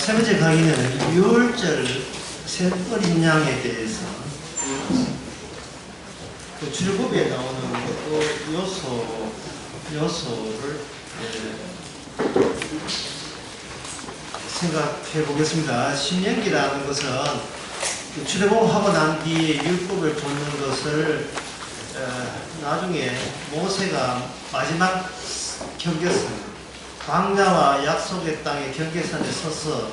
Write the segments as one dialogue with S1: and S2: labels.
S1: 세 번째 강의는 유월절 어린 양에 대해서 그 출애굽에 나오는 그 요소를 생각해 보겠습니다. 신명기라는 것은 출애굽하고 난 뒤에 율법을 줬는 것을 나중에 모세가 마지막 경계선 광야와 약속의 땅의 경계선에 서서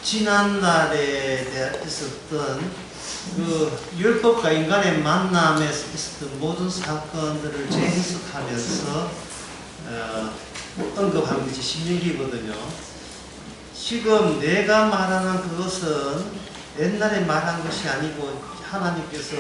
S1: 지난날에 있었던 그 율법과 인간의 만남에 있었던 모든 사건들을 재해석하면서 언급하는 것이 신명기거든요. 지금 내가 말하는 그것은 옛날에 말한 것이 아니고 하나님께서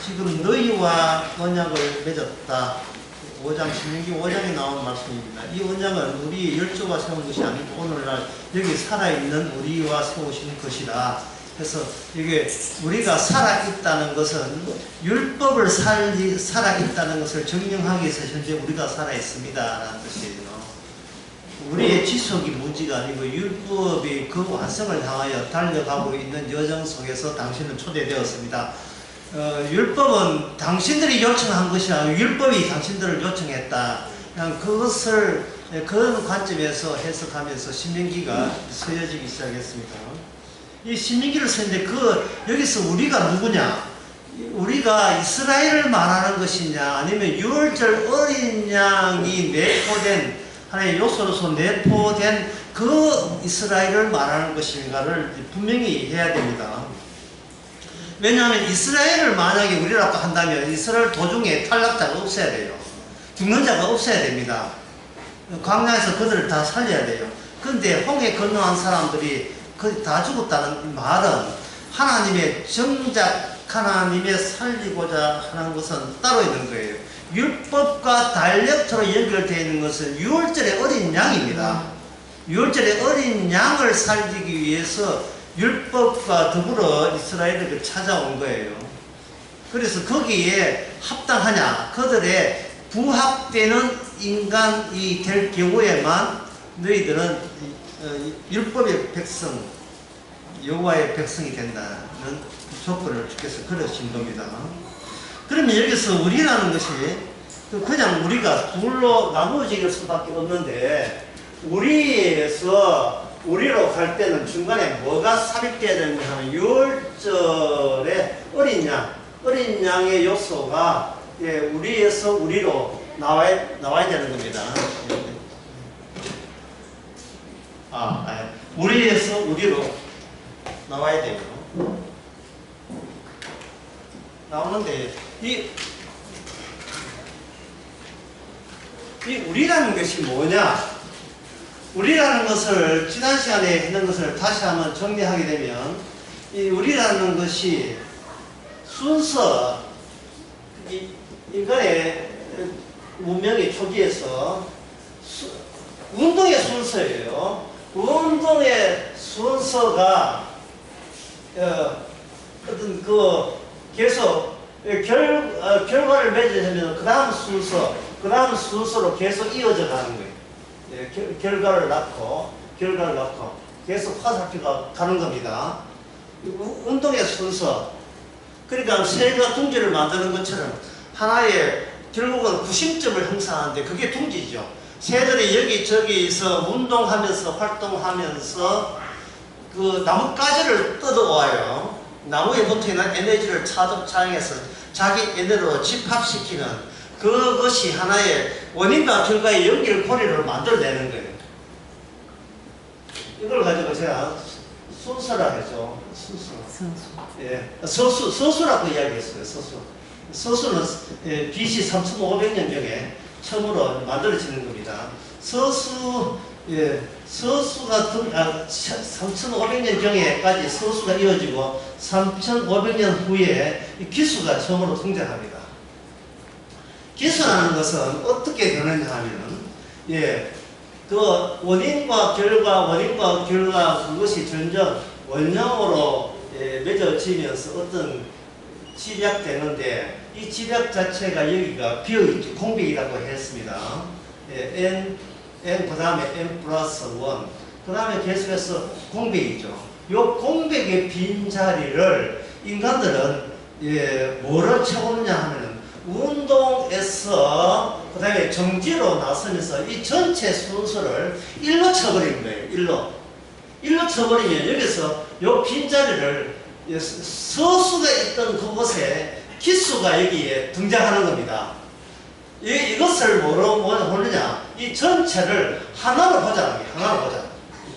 S1: 지금 너희와 언약을 맺었다. 5장, 신명기 5장에 나온 말씀입니다. 이 언약은 우리 열조가 세운 것이 아니고 오늘날 여기 살아있는 우리와 세우신 것이다. 그래서 이게 우리가 살아있다는 것은 율법을 살아있다는 것을 증명하기 위해서 현재 우리가 살아있습니다. 라는 뜻이에요. 우리의 지속이 문제가 아니고 율법이 그 완성을 향하여 달려가고 있는 여정 속에서 당신은 초대되었습니다. 율법은 당신들이 요청한 것이 아니고 율법이 당신들을 요청했다. 그냥 그것을 그런 관점에서 해석하면서 신명기가 쓰여지기 시작했습니다. 이 신명기를 쓰는데 여기서 우리가 누구냐? 우리가 이스라엘을 말하는 것이냐? 아니면 유월절 어린 양이 내포된 하나의 요소로서 내포된 그 이스라엘을 말하는 것인가를 분명히 해야 됩니다. 왜냐하면 이스라엘을 만약에 우리라고 한다면 이스라엘 도중에 탈락자가 없어야 돼요. 죽는 자가 없어야 됩니다. 광야에서 그들을 다 살려야 돼요. 그런데 홍해 건너한 사람들이 다 죽었다는 말은 하나님의 정작 하나님의 살리고자 하는 것은 따로 있는 거예요. 율법과 달력처럼 연결되어 있는 것은 유월절의 어린 양입니다. 유월절의 어린 양을 살리기 위해서 율법과 더불어 이스라엘을 찾아온 거예요. 그래서 거기에 합당하냐? 그들의 부합되는 인간이 될 경우에만 너희들은 율법의 백성, 여호와의 백성이 된다는 조건을 주께서 걸으신 겁니다. 그러면 여기서 우리라는 것이 그냥 우리가 둘로 나누어질 수밖에 없는데 우리로 갈 때는 중간에 뭐가 삽입되어야 되는가 하면 유월절의 어린 양의 요소가 우리에서 우리로 나와야 되는 겁니다. 우리에서 우리로 나와야 돼요. 나오는데 이 우리라는 것이 뭐냐? 우리라는 것을 지난 시간에 했는 것을 다시 한번 정리하게 되면 이 우리라는 것이 순서, 인간의 문명의 초기에서 운동의 순서예요. 운동의 순서가 어떤 계속 결과를 맺으려면 그 다음 순서로 계속 이어져 가는 거예요. 결과를 낳고 계속 화살표가 가는 겁니다. 운동의 순서. 그러니까 새가 둥지를 만드는 것처럼 하나의 결국은 구심점을 형성하는데 그게 둥지죠. 새들이 여기저기서 운동하면서 활동하면서 그 나뭇가지를 뜯어와요. 나무에 붙어있는 에너지를 차독차용해서 자기 에너지로 집합시키는 그것이 하나의 원인과 결과의 연결고리를 만들어내는 거예요. 이걸 가지고 제가 순서라 하죠. 서수라고 이야기했어요. 서수는 BC 3500년경에 처음으로 만들어지는 겁니다. 서수가 3500년경에까지 서수가 이어지고 3500년 후에 기수가 처음으로 등장합니다. 기수라는 것은 어떻게 되느냐 하면, 그 원인과 결과 그것이 점점 원형으로 맺어지면서 어떤 집약되는데, 이 집약 자체가 여기가 비어있죠. 공백이라고 했습니다. n 그 다음에 n 플러스 1. 그 다음에 계속해서 공백이죠. 요 공백의 빈자리를 인간들은 뭐를 채우느냐 하면은 운동에서 그 다음에 정지로 나서면서 이 전체 순서를 일로 쳐버리는 거예요. 일로 쳐버리면 여기서 요 빈자리를 서수가 있던 그곳에 기수가 여기에 등장하는 겁니다. 이것을 뭐로 보느냐? 이 전체를 하나로 보자는 거예요. 하나로 보자.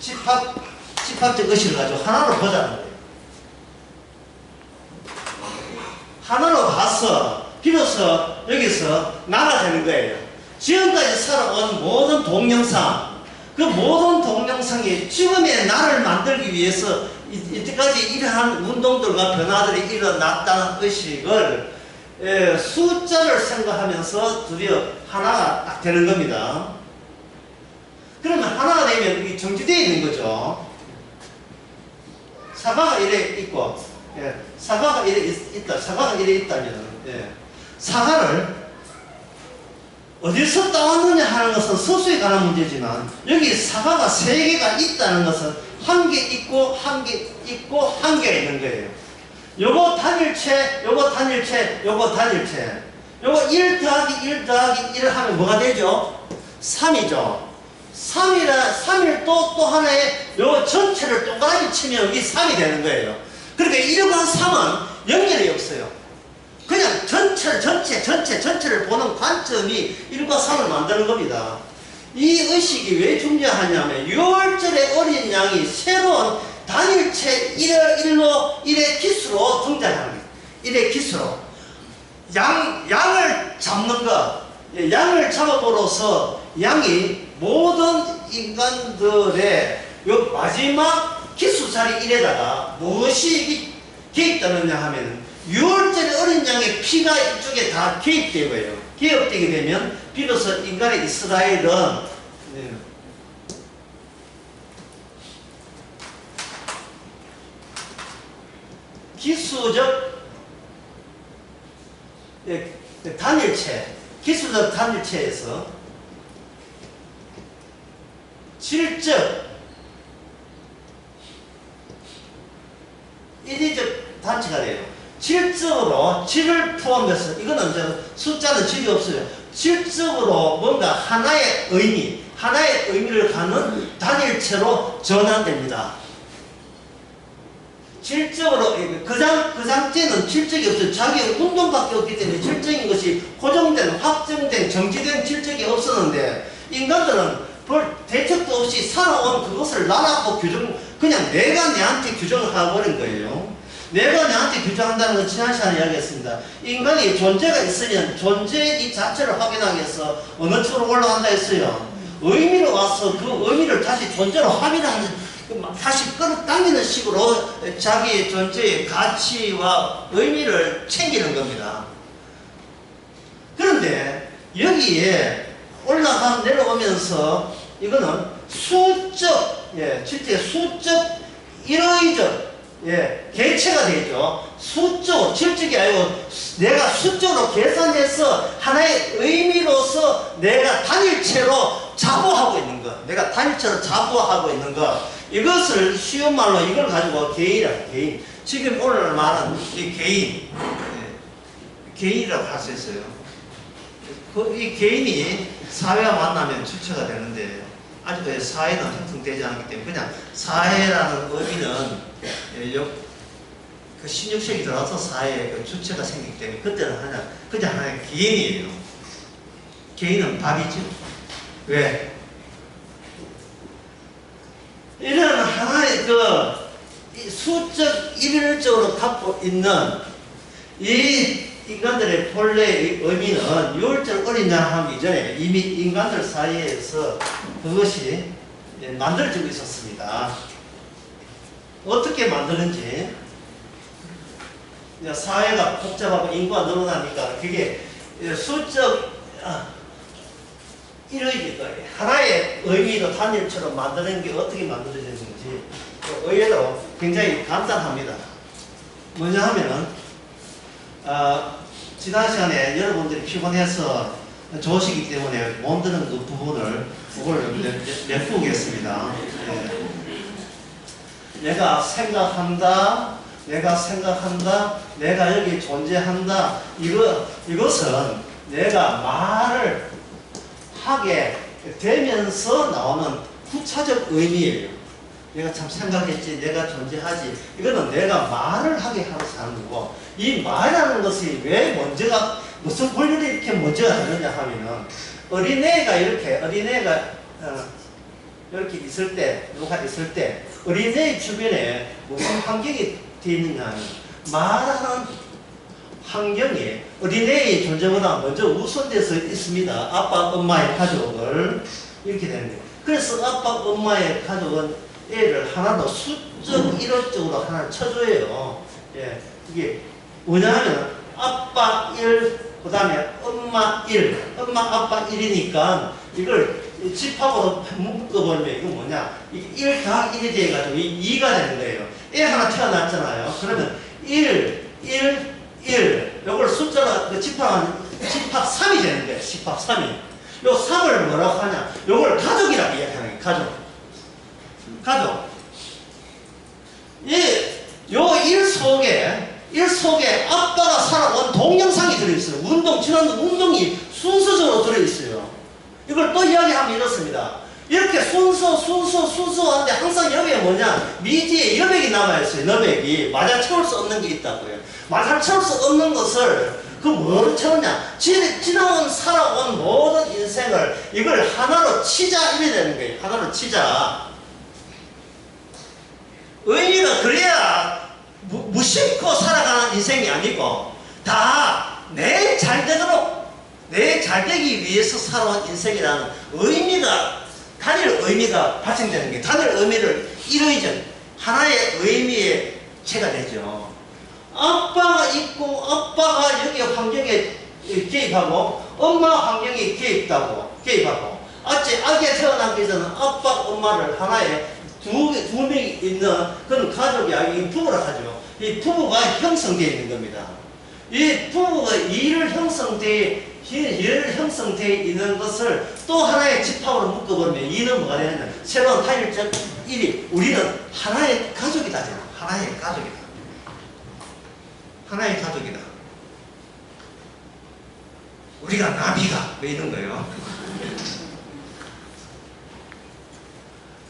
S1: 집합적 의식을 가지고 하나로 보자는 거예요. 하나로 봐서 비로소 여기서 나가 되는 거예요. 지금까지 살아온 모든 동영상, 그 모든 동영상이 지금의 나를 만들기 위해서 이때까지 이러한 운동들과 변화들이 일어났다는 의식을 숫자를 생각하면서 드디어 하나가 딱 되는 겁니다. 그러면 하나가 되면 이게 정지되어 있는 거죠. 사과가 이래 있고, 사과가 이래 있다, 사과가 이래 있다면, 사과를 어디서 따왔느냐 하는 것은 서수에 관한 문제지만, 여기 사과가 3개가 있다는 것은 1개 있고, 1개 있고, 1개가 있는 거예요. 요거 단일체, 요거 단일체, 요거 단일체. 요거 1 더하기 1 더하기 1 하면 뭐가 되죠? 3이죠. 3일 또 하나의 요 전체를 동그라미 치면 이게 3이 되는 거예요. 그러니까 1과 3은 연결이 없어요. 그냥 전체를 보는 관점이 1과 3을 만드는 겁니다. 이 의식이 왜 중요하냐면 6월절에 어린 양이 새로운 단일체 1의 기수로 등장하는 거예요. 1의 기수로. 양을 잡는 것. 양을 잡아보로서 양이 모든 인간들의 요 마지막 기수 자리 1에다가 무엇이 개입되느냐 하면 6월절에 어린 양의 피가 이쪽에 다 개입되고요. 개입되게 되면 비로소 인간의 이스라엘은 기수적 단일체, 기수적 단일체에서 질적, 인위적 단체가 돼요. 질적으로 질을 포함해서 이거는 이제 숫자는 질이 없어요. 질적으로 뭔가 하나의 의미를 갖는 단일체로 전환됩니다. 질적으로 그 장제는 질적이 없어요. 자기의 운동밖에 없기 때문에 질적인 것이 고정된, 확정된, 정지된 질적이 없었는데 인간들은 별 대책도 없이 살아온 그것을 나라고 그냥 내가 내한테 규정을 해버린 거예요. 내가 내한테 규정한다는 건 지난 시간에 이야기했습니다. 인간이 존재가 있으면 존재 이 자체를 확인하기 위해서 어느 쪽으로 올라간다 했어요. 의미로 와서 그 의미를 다시 존재로 확인하는, 다시 끌어당기는 식으로 자기의 존재의 가치와 의미를 챙기는 겁니다. 그런데 여기에 내려오면서 이거는 수적, 실제 수적, 일의적, 개체가 되죠. 수적으로, 질적이 아니고 내가 수적으로 계산해서 하나의 의미로서 내가 단일체로 자부하고 있는 것. 내가 단일체로 자부하고 있는 것. 이것을 쉬운 말로 이걸 가지고 개인. 지금 오늘 말한 이 개인이라고 할 수 있어요. 이 개인이 사회와 만나면 주체가 되는데 아직도 사회는 형성되지 않기 때문에 그냥 사회라는 의미는 그 16세기 들어서 사회에 그 주체가 생기기 때문에 그때는 그냥 하나의 개인이에요. 개인은 밥이죠. 왜? 이런 하나의 수적 일률적으로 갖고 있는 이 인간들의 본래의 의미는 6월절 어린 양 하기 이전에 이미 인간들 사이에서 그것이 만들어지고 있었습니다. 어떻게 만드는지, 사회가 복잡하고 인구가 늘어나니까 그게 수적 하나의 의미로 단일처럼 만드는 게 어떻게 만들어지는지 의외로 굉장히 간단합니다. 뭐냐 하면은 지난 시간에 여러분들이 피곤해서 좋으시기 때문에 못 드는 그 부분을 그걸 내보겠습니다. 예. 내가 생각한다, 내가 생각한다, 내가 여기 존재한다. 이것은 내가 말을 하게 되면서 나오는 후차적 의미예요. 내가 참 생각했지, 내가 존재하지. 이거는 내가 말을 하게 하면서 하는 거고, 이 말이라는 것이 왜 먼저가, 무슨 권리를 이렇게 먼저 하느냐 하면은, 어린애가 이렇게 있을 때, 누가 있을 때, 어린애 주변에 무슨 환경이 되어 있느냐 하면, 말하는 환경이 어린애의 존재보다 먼저 우선돼서 있습니다. 아빠, 엄마의 가족을. 이렇게 되는 거예요. 그래서 아빠, 엄마의 가족은 애를 하나도 수적, 일어적으로 하나 쳐줘요. 예. 이게 뭐냐면, 아빠 1, 그 다음에 엄마 1, 엄마, 아빠 1이니까 이걸 집합으로 묶어보면 이건 뭐냐. 이게 1 더하기 1이 돼가지고 2가 되는 거예요. 애 하나 태어났잖아요. 그러면 1, 1, 1. 요걸 숫자로 그 집합 3이 되는 거예요. 집합 3이. 요 3을 뭐라고 하냐. 요걸 가족이라고 이야기하는 거예요. 가족. 요 1 속에 아빠가 살아온 동영상이 들어있어요. 지난 운동이 순서적으로 들어있어요. 이걸 또 이야기하면 이렇습니다. 이렇게 순서 하는데 항상 여기에 뭐냐, 미지에 여백이 남아있어요. 여백이. 맞아채울 수 없는 게 있다고요. 맞아채울 수 없는 것을 뭐로 채우냐, 지나온 살아온 모든 인생을 이걸 하나로 치자, 이래 되는 거예요. 하나로 치자. 의미가 그래야 무심코 살아가는 인생이 아니고, 다 내 잘되도록, 내 잘되기 위해서 살아온 인생이라는 단일 의미가 발생되는 게, 단일 의미를 이루이전 하나의 의미의 체가 되죠. 아빠가 있고, 아빠가 여기 환경에 개입하고, 엄마 환경에 개입하고, 아기에 태어나기 전에 아빠, 엄마를 하나의 두 명이 있는 그런 가족이 아기 부부라 하죠. 이 부부가 형성되어 있는 겁니다. 이 부부가 일을 형성되어 있는 것을 또 하나의 집합으로 묶어버리면 이는 뭐가 되느냐. 새로운 단일적 일이, 우리는 하나의 가족이다. 하나의 가족이다. 하나의 가족이다. 우리가 나비가 왜 이런 거예요?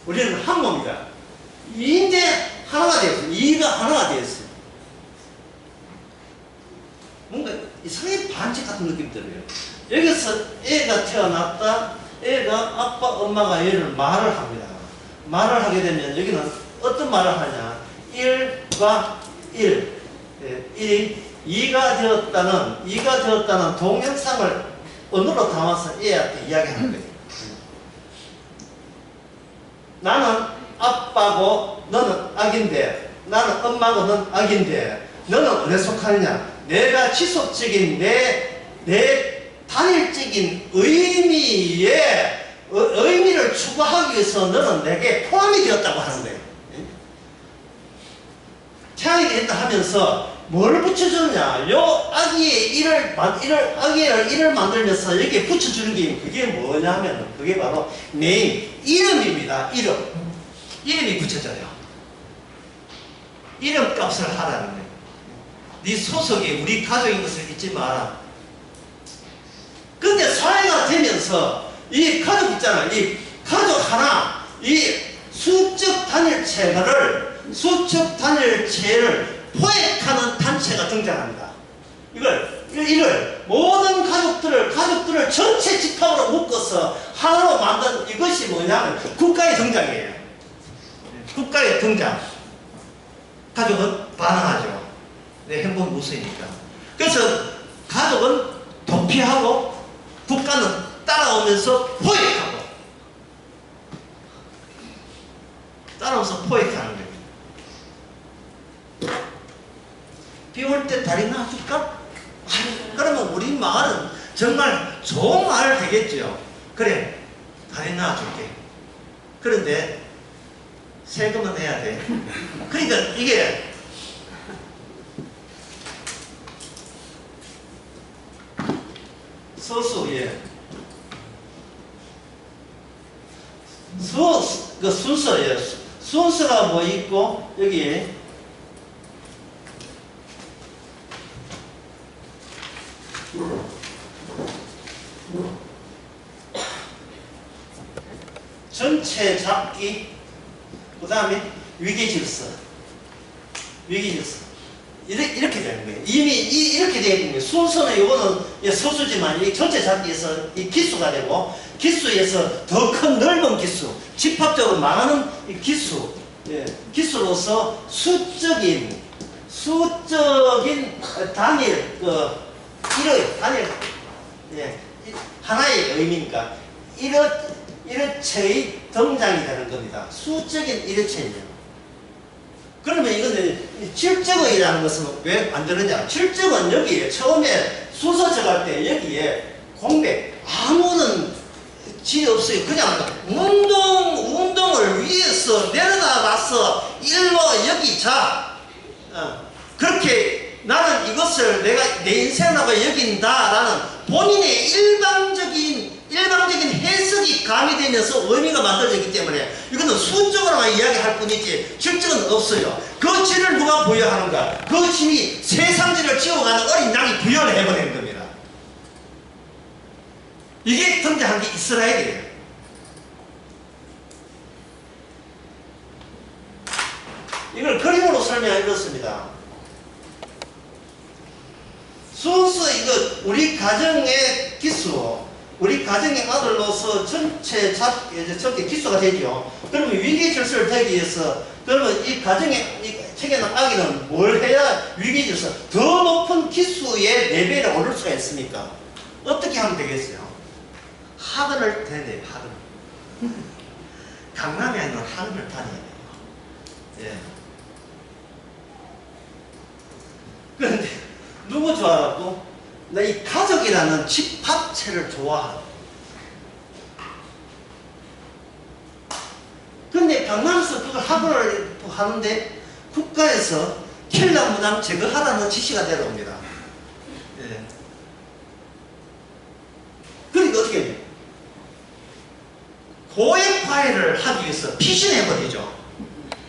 S1: 우리는 한 몸이다. 이제 하나가 되었어요. 이가 하나가 되었어요. 뭔가 이상하게 반칙 같은 느낌이 들어요. 여기서 애가 태어났다. 애가 아빠, 엄마가 얘를 말을 합니다. 말을 하게 되면 여기는 어떤 말을 하냐. 1과 1. 2가 되었다는 동영상을 언어로 담아서 애한테 이야기하는 거예요. 나는 아빠고 너는 아기인데, 나는 엄마고 너는 아기인데, 너는 어디에 속하느냐. 내가 지속적인 내 단일적인 의미를 추구하기 위해서 너는 내게 포함이 되었다고 하는 거예요. 태양이 됐다 하면서 뭘 붙여주느냐. 요 아기의 일을 만들면서 여기에 붙여주는 게, 그게 뭐냐 하면, 그게 바로 이름입니다. 이름이 붙여져요. 이름 값을 하라는 거예요. 네 소속이 우리 가족인 것을 잊지 마라. 근데 사회가 되면서 이 가족 있잖아. 이 가족 하나, 이 수적 단일체를 포획하는 단체가 등장합니다. 이걸 모든 가족들을 전체 집합으로 묶어서 하나로 만든 이것이 뭐냐면 국가의 등장이에요. 국가의 등장. 가족은 반항하죠. 내 행복이 우선이니까. 그래서 가족은 도피하고 국가는 따라오면서 포획하는 거예요. 비 올 때 다리 놔줄까? 그러면 우리 마을은 정말 좋은 마을 되겠죠. 그래, 다리 놔줄게. 그런데 세금은 내야 돼. 그러니까 이게 서수에 그 순서예요. 순서가 뭐 있고, 여기 전체 잡기, 그 다음에 위계질서. 이렇게 되는 거예요. 이미 이렇게 되어 있는 거예요. 순서는 이거는 서수지만 이 전체 잡기에서 이 기수가 되고, 기수에서 더 큰 넓은 기수, 집합적으로 많은 이 기수, 기수로서 수적인 단일, 단일, 하나의 의미니까, 일어체의 등장이 되는 겁니다. 수적인 일어체예요. 그러면 이거는 질적어이라는 것은 왜 만드느냐? 질적은 여기에 처음에 순서 정할 때 여기에 공백 아무런 질이 없어요. 그냥 운동을 위해서 내려다 봤어. 일로 여기 자. 그렇게 나는 이것을 내가 내 인생이라고 여긴다라는 본인의 일방적인 해석이 가미되면서 의미가 만들어지기 때문에 이거는 수적으로만 이야기할 뿐이지 질적은 없어요. 그 질을 누가 부여하는가? 그 질이 세상질을 지어가는 어린 양이 부여를 해버리는 겁니다. 이게 등장한 게 이스라엘이에요. 이걸 그림으로 설명해 이렇습니다. 순수 이거 우리 가정의 기수, 우리 가정의 아들로서 전체 기수가 되죠. 그러면 위기 질서를 되기 위해서, 그러면 이 가정의 책에는 아기는 뭘 해야 위기 질서, 더 높은 기수의 레벨에 오를 수가 있습니까? 어떻게 하면 되겠어요? 학원을 다녀야 돼요. 학원. 강남에 있는 학원을 다녀야 돼요. 그런데 누구 좋아하고? 나 이 가족이라는 집합체를 좋아하고. 근데 강남에서 그걸 학원을 하는데 국가에서 킬러 무당 제거하라는 지시가 내려옵니다. 그러니까 어떻게 해요? 고액화해를 하기 위해서 피신해버리죠.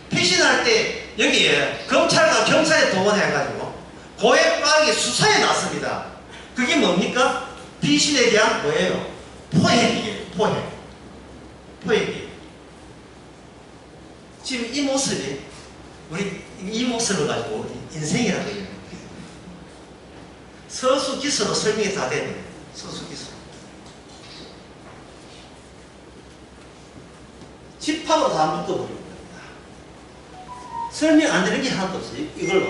S1: 피신할 때 여기에 검찰과 경찰에 동원해가지고 고액과학이 수사에 나섭니다. 그게 뭡니까? 피신에 대한 뭐예요? 포획이에요. 포획이에요. 지금 이 모습이 우리 이 모습을 가지고 인생이라고 해요. 서수기수로 설명이 다 되는 거예요. 서수기수. 집합으로 다 묶어버리는 겁니다. 설명 안 되는 게 하나도 없어요. 이걸로.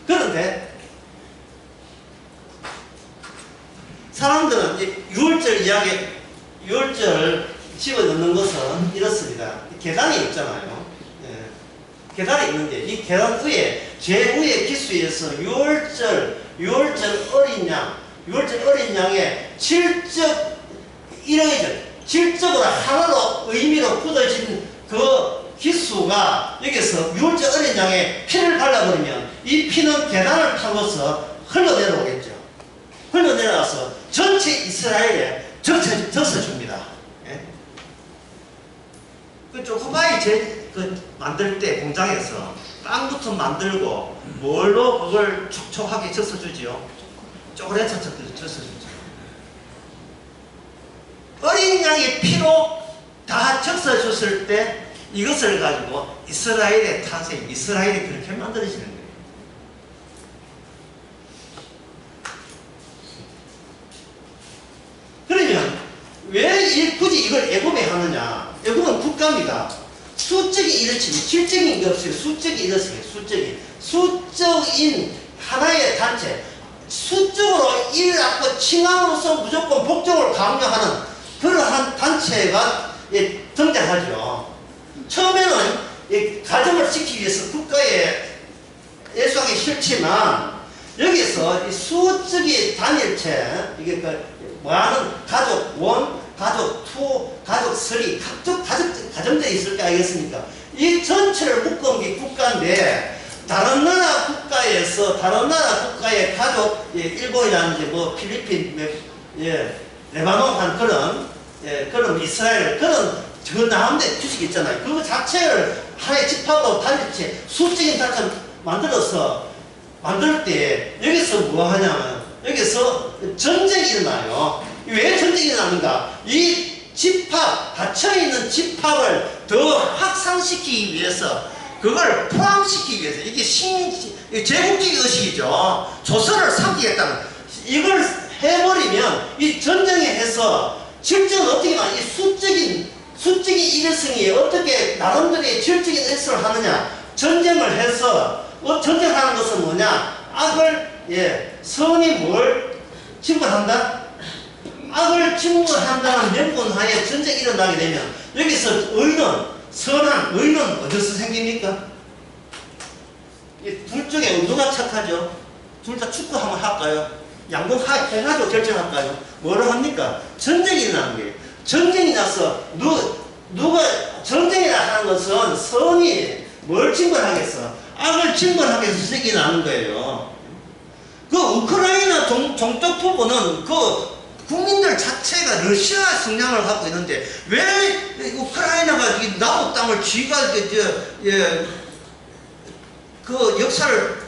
S1: 그런데 사람들은 6월절 이야기, 6월절 집어넣는 것은 이렇습니다. 계단이 있잖아요. 계단이 있는데 이 계단 위에, 제위의 기수에서 6월절 어린 양의 질적 질적으로 하나로 의미로 굳어진 그 기수가 여기서 6월절 어린 양에 피를 발라버리면 이 피는 계단을 타고서 흘러내려오겠죠. 흘러내려와서 전체 이스라엘에 젖어줍니다. 그 조그마이 만들 때 공장에서 빵부터 만들고 뭘로 그걸 촉촉하게 젖어주지요? 쪼그레쳐 젖어주죠. 어린 양의 피로 다 적셔줬을 때 이것을 가지고 이스라엘의 탄생, 이스라엘이 그렇게 만들어지는 거예요. 그러면 왜 굳이 이걸 애굽에 하느냐? 애굽은 국가입니다. 수적인 이렇지만 질적인 게 없어요. 수적인 이렇습니다. 수적인 하나의 단체, 수적으로 일하고 칭함으로써 무조건 복종을 강요하는 그러한 단체가 등장하죠. 처음에는 가정을 지키기 위해서 국가에 예수하기 싫지만 여기서 이 수적인 단일체, 이게 많은 가족 1, 가족 2, 가족 3, 각종 가정들이 있을 때 알겠습니까? 이 전체를 묶은 게 국가인데 다른 나라 국가의 가족, 일본이라든지 필리핀, 레바논 한 그런 예, 그런 이스라엘, 그런 저 나은데 규칙 있잖아요. 그거 자체를 하나의 집합으로 단일체, 수적인 단체를 만들 때, 여기서 뭐 하냐면, 여기서 전쟁이 일어나요. 왜 전쟁이 일어나는가? 이 집합, 닫혀있는 집합을 더 확산시키기 위해서, 그걸 포함시키기 위해서, 이게 제국주의 의식이죠. 조선을 삼키겠다는, 이걸 해버리면, 이 전쟁에 해서, 실제는 어떻게 이 수적인 일회성이 어떻게 나름대로의 질적인 액수를 하느냐. 전쟁을 해서, 전쟁하는 것은 뭐냐? 악을, 선이 뭘 침범한다? 악을 침범한다는 명분하에 전쟁이 일어나게 되면, 여기서 선한 의는 어디서 생깁니까? 둘 중에 누가 착하죠? 둘 다 축구 한번 할까요? 양궁해가지고 결정할까요? 뭐를 합니까? 전쟁이 일어나는 거예요. 전쟁이 나서, 누가, 전쟁이라 하는 것은 선이 뭘 침범하겠어? 악을 침범하게 해서 전쟁이 나는 거예요. 그 우크라이나 종족 부분은 그 국민들 자체가 러시아 성향을 갖고 있는데, 왜 우크라이나가 남북 땅을 쥐가, 그 역사를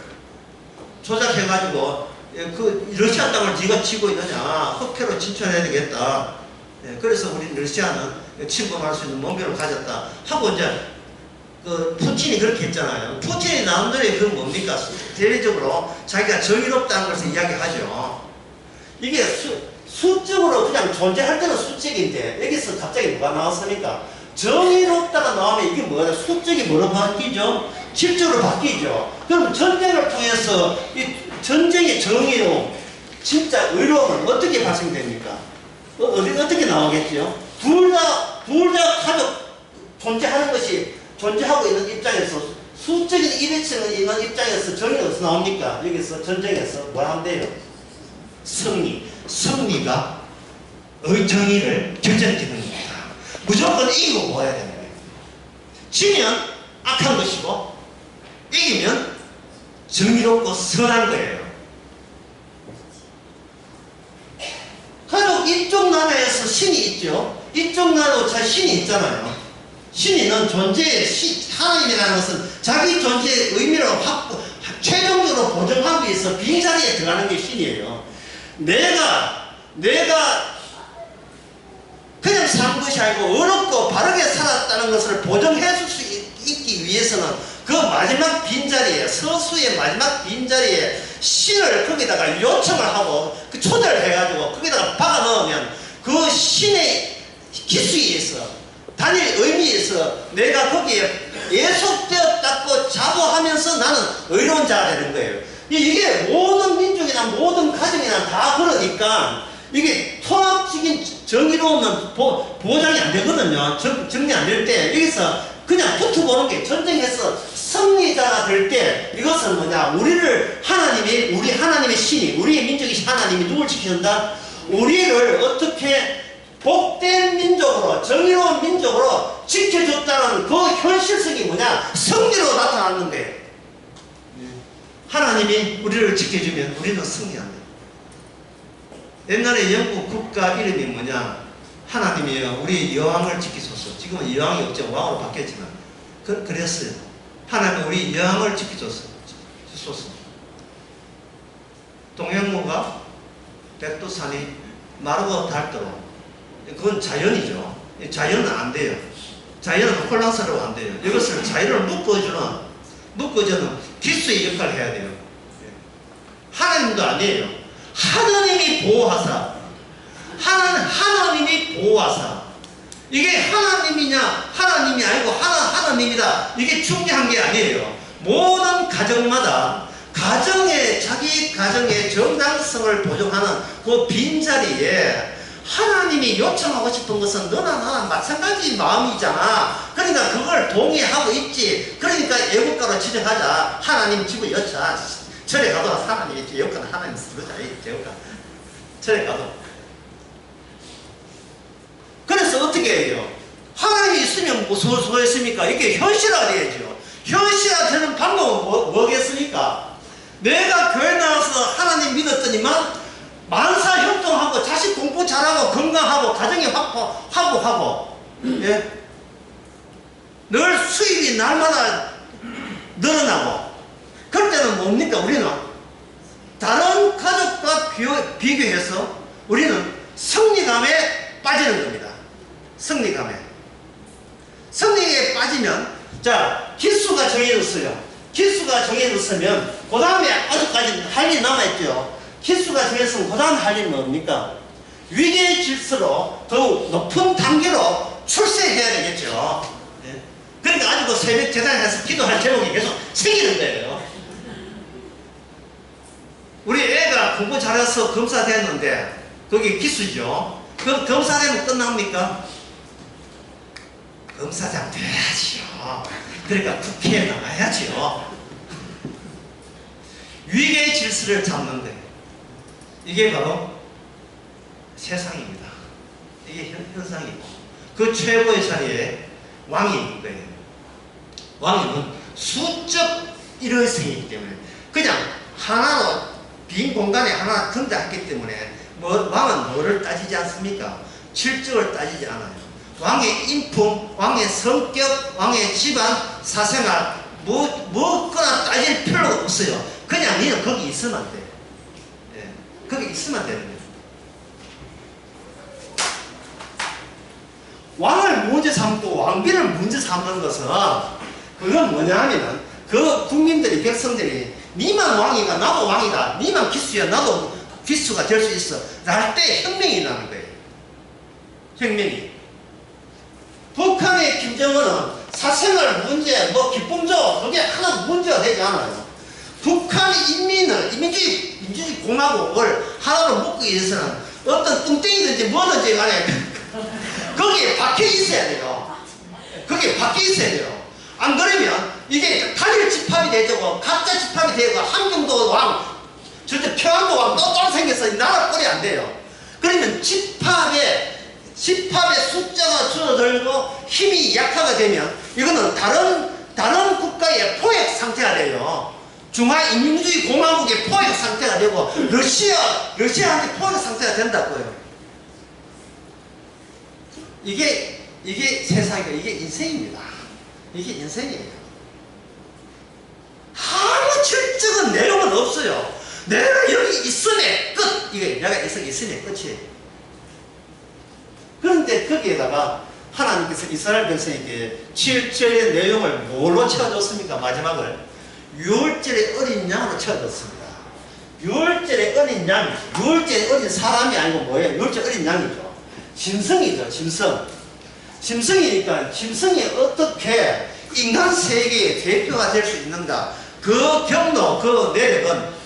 S1: 조작해가지고, 그 러시아 땅을 쥐가 치고 있느냐. 흑해로 진출해야 되겠다. 그래서 우리 러시아는 침범할 수 있는 몸비를 가졌다 하고, 이제 그 푸틴이 그렇게 했잖아요. 푸틴이 나름대로 그건 뭡니까? 대외적으로 자기가 정의롭다는 것을 이야기하죠. 이게 수적으로 그냥 존재할 때는 수적인데, 여기서 갑자기 뭐가 나왔습니까? 정의롭다가 나오면 이게 뭐냐? 수적이 뭐로 바뀌죠? 질적으로 바뀌죠. 그럼 전쟁을 통해서 이 전쟁의 정의로움, 진짜 의로움은 어떻게 발생됩니까? 어떻게 나오겠죠? 둘 다 가족 존재하는 것이, 존재하고 있는 입장에서, 수적인 일회성이 있는 입장에서 정의는 어디서 나옵니까? 여기서 전쟁에서 뭐 하면 돼요? 승리가 정의를 결정짓는 겁니다. 무조건 이기고 모아야 되는 거예요. 지면 악한 것이고, 이기면 정의롭고 선한 거예요. 가족 이쪽 나라에서 신이 있죠. 이쪽 나라도 자 신이 있잖아요. 신이는 하나님이라는 것은 자기 존재의 의미를 최종적으로 보정하기 위해서 빈자리에 들어가는 게 신이에요. 내가 그냥 산 것이 아니고 어렵고 바르게 살았다는 것을 보정해 줄 수 있기 위해서는 그 마지막 빈자리에, 서수의 마지막 빈자리에 신을 거기다가 요청을 하고 그 초대를 해가지고 거기다가 박아 넣으면 그 신의 기수에 의해서, 단일 의미에서 내가 거기에 예속되었다고 자부하면서 나는 의로운 자가 되는 거예요. 이게 모든 민족이나 모든 가정이나 다 그러니까 이게 통합적인 정의로움은 보장이 안 되거든요. 정리 안 될 때 여기서 그냥 붙어보는 게, 전쟁에서 승리자가 될 때 이것은 뭐냐? 우리 하나님의 신이, 우리의 민족이 하나님이 누굴 지키는다? 우리를 어떻게 복된 민족으로, 정의로운 민족으로 지켜줬다는 그 현실성이 뭐냐? 승리로 나타나는 거예요. 하나님이 우리를 지켜주면 우리는 승리합니다. 옛날에 영국 국가 이름이 뭐냐? 하나님이요, 우리 여왕을 지키소서. 지금은 여왕이 없죠. 왕으로 바뀌었지만. 그랬어요. 하나님 우리 여왕을 지키소서. 동행모가 백두산이 마르고 닳도록. 그건 자연이죠. 자연은 안 돼요. 자연은 혼란스러워 안 돼요. 이것을 자연을 묶어주는 기수의 역할을 해야 돼요. 하나님도 아니에요. 하나님이 보호하사. 하나님이 보호하사. 이게 하나님이냐, 하나님이 아니고 하나님이다. 이게 중요한 게 아니에요. 모든 가정마다 자기 가정의 정당성을 보존하는 그 빈자리에 하나님이 요청하고 싶은 것은 너나 나나 마찬가지 마음이잖아. 그러니까 그걸 동의하고 있지. 그러니까 애국가로 지정하자. 하나님 집을 여자. 절에 가도 하나님이 애국가는 하나님 부르자. 애국가. 절에 가도. 그래서 어떻게 해요? 하나님이 있으면 무슨 수고했습니까? 이게 현실화돼야죠. 현실화되는 방법은 뭐겠습니까? 내가 교회 나와서 하나님 믿었더니만 만사 형통하고 자식 공부 잘하고 건강하고 가정이 화목하고 예? 늘 수입이 날마다 늘어나고 그럴 때는 뭡니까? 우리는 다른 가족과 비교해서 우리는 승리감에 빠지는 겁니다. 승리감에 빠지면 자 기수가 정해졌어요. 기수가 정해졌으면 그 다음에 아직까지 할 일이 남아있죠. 기수가 정해졌으면 그 다음 할 일은 뭡니까? 위계의 질서로 더욱 높은 단계로 출세해야 되겠죠. 네. 그러니까 아주 그 새벽 재단에서 기도할 제목이 계속 생기는 거예요. 우리 애가 공부 잘해서 검사 됐는데 그게 기수죠. 그럼 검사 되면 끝납니까? 검사장 돼야지요. 그러니까 국회에 나가야지요. 위계의 질서를 잡는 거예요. 이게 바로 세상입니다. 이게 현상이고 그 최고의 자리에 왕이 있는 거예요. 왕은 수적 일회성이기 때문에 그냥 하나로 빈 공간에 하나 등장했기 때문에 왕은 뭐를 따지지 않습니까? 실적을 따지지 않아요. 왕의 인품, 왕의 성격, 왕의 집안, 사생활 뭐거나 따질 필요가 없어요. 그냥 니는 거기 있으면 돼. 예, 거기 있으면 되는 거예요. 왕을 문제 삼고 왕비를 문제 삼는 것은 그건 뭐냐 하면은 그 국민들이 백성들이 니만 왕이가 나도 왕이다. 니만 기수야 나도 기수가 될 수 있어. 날 때 혁명이 나는 거예요. 혁명이. 북한의 김정은은 사생활 문제, 기쁨조 그게 하나 문제가 되지 않아요. 북한 인민을 민주주의 공화국을 하나로 묶기 위해서는 어떤 뚱땡이든지 뭐든지 간에 거기에 박혀 있어야 돼요. 거기에 박혀 있어야 돼요. 안 그러면 이게 단일 집합이 되고 각자 집합이 되고 함경도 왕, 저쪽 평안도 왕 또 생겨서 나라 꼴이 안 돼요. 그러면 집합의 숫자가 줄어들고 힘이 약화가 되면 이거는 다른 국가의 포획 상태가 돼요. 중화인민주의 공화국의 포획 상태가 되고 러시아한테 포획 상태가 된다고요. 이게 세상이고 이게 인생입니다. 이게 인생이에요. 아무 질적인 내용은 없어요. 내가 여기 있으면 끝. 이게 내가 있으면 끝이에요. 그런데 거기에다가 하나님께서 이스라엘 백성에게 7절의 내용을 뭘로 채워줬습니까? 마지막을 유월절의 어린 양으로 채워줬습니다. 유월절의 어린 양, 유월절의 어린 사람이 아니고 뭐예요? 유월절 어린 양이죠. 짐승이죠. 짐승이니까 짐승이 어떻게 인간 세계의 대표가 될 수 있는가? 그 경로, 그 내력은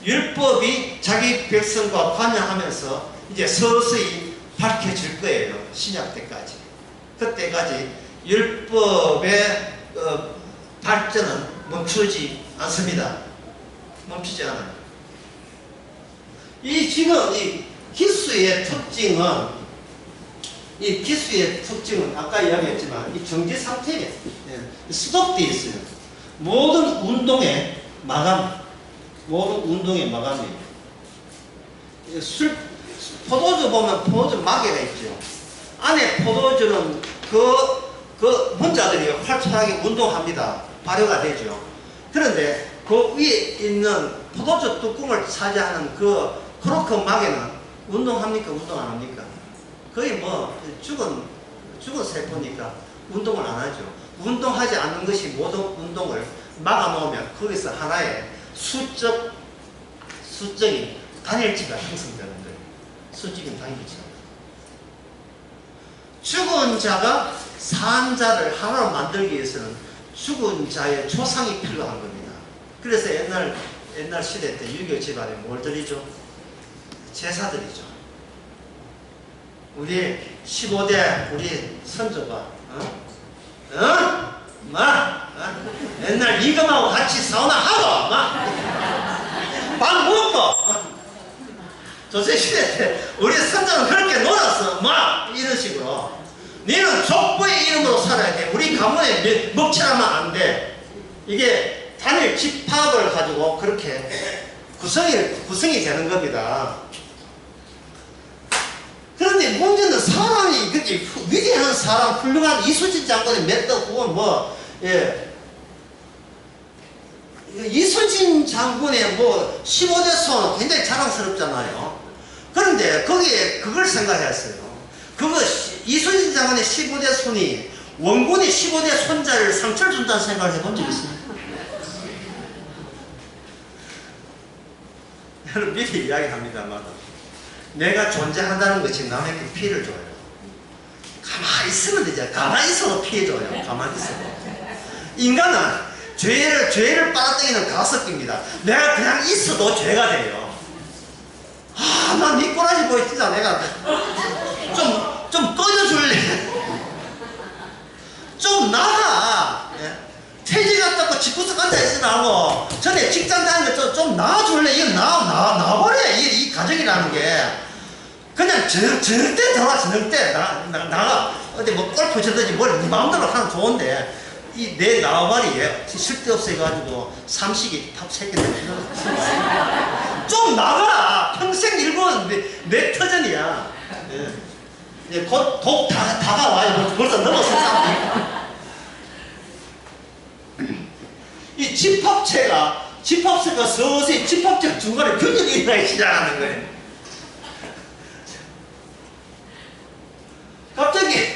S1: 율법이 자기 백성과 관여하면서 이제 서서히 밝혀질 거예요. 신약 때까지. 그때까지 율법의 발전은 멈추지 않습니다. 멈추지 않아요. 지금 이 기수의 특징은 아까 이야기했지만 이 정지 상태에 수독되어 있어요. 모든 운동의 마감이에요. 포도주 보면 포도주 마개가 있죠. 안에 포도주는 그 문자들이 활발하게 운동합니다. 발효가 되죠. 그런데 그 위에 있는 포도주 뚜껑을 차지하는 그 코르크 마개는 운동합니까? 운동 안 합니까? 거의 죽은 세포니까 운동을 안 하죠. 운동하지 않는 것이 모든 운동을 막아놓으면 거기서 하나의 수적인 단일치가 형성되는 거예요. 수적인 단일치가. 죽은 자가 산 자를 하나로 만들기 위해서는 죽은 자의 조상이 필요한 겁니다. 그래서 옛날 시대 때 유교 집안에 뭘 드리죠? 제사드리죠. 우리 15대 우리 선조가 옛날 이금하고 같이 사우나 하고 밥 먹고 조선시대 때 우리 선조는 그렇게 놀았어. 이런 식으로 너는 족보의 이름으로 살아야 돼. 우리 가문에 먹칠하면 안 돼. 이게 단일 집합을 가지고 그렇게 구성이 되는 겁니다. 근데 문제는 사람이 그렇게 위대한 사람, 훌륭한 이순신 장군의 맺던 혹은 뭐, 예. 이순신 장군의 뭐 15대 손 굉장히 자랑스럽잖아요. 그런데 거기에 그걸 생각했어요. 이순신 장군의 15대 손이 원군의 15대 손자를 상처를 준다는 생각을 해본 적 있습니까? 여러분 미리 이야기합니다만 내가 존재한다는 것이 남에게 피해를 줘요. 가만히 있으면 되죠. 가만히 있어도 피해 줘요. 가만히 있어도. 인간은 죄를 빨아들이는 가습기입니다. 내가 그냥 있어도 죄가 돼요. 아, 난 네 꼬라지 보이 진짜 내가 좀 꺼져줄래? 좀 나가. 예? 퇴직 갔다고 집구석 앉아있으면 하고 전에 직장 다니는 거 좀 나와줄래? 이거 나와버려. 이 가정이라는 게. 그냥 저녁 때 들어와. 저녁 때 나가. 어디 뭐 골프 치든지 뭘 네 마음대로 하면 좋은데 내 나와버리에 쓸데없어 해가지고 삼식이 탑 새끼들 좀 나가라. 평생 일본 내 터전이야. 예. 곧 독 다가와요. 벌써 넘어섰다. 이 집합체가 서서히 집합체 중간에 균형이 일어나기 시작하는 거예요. 갑자기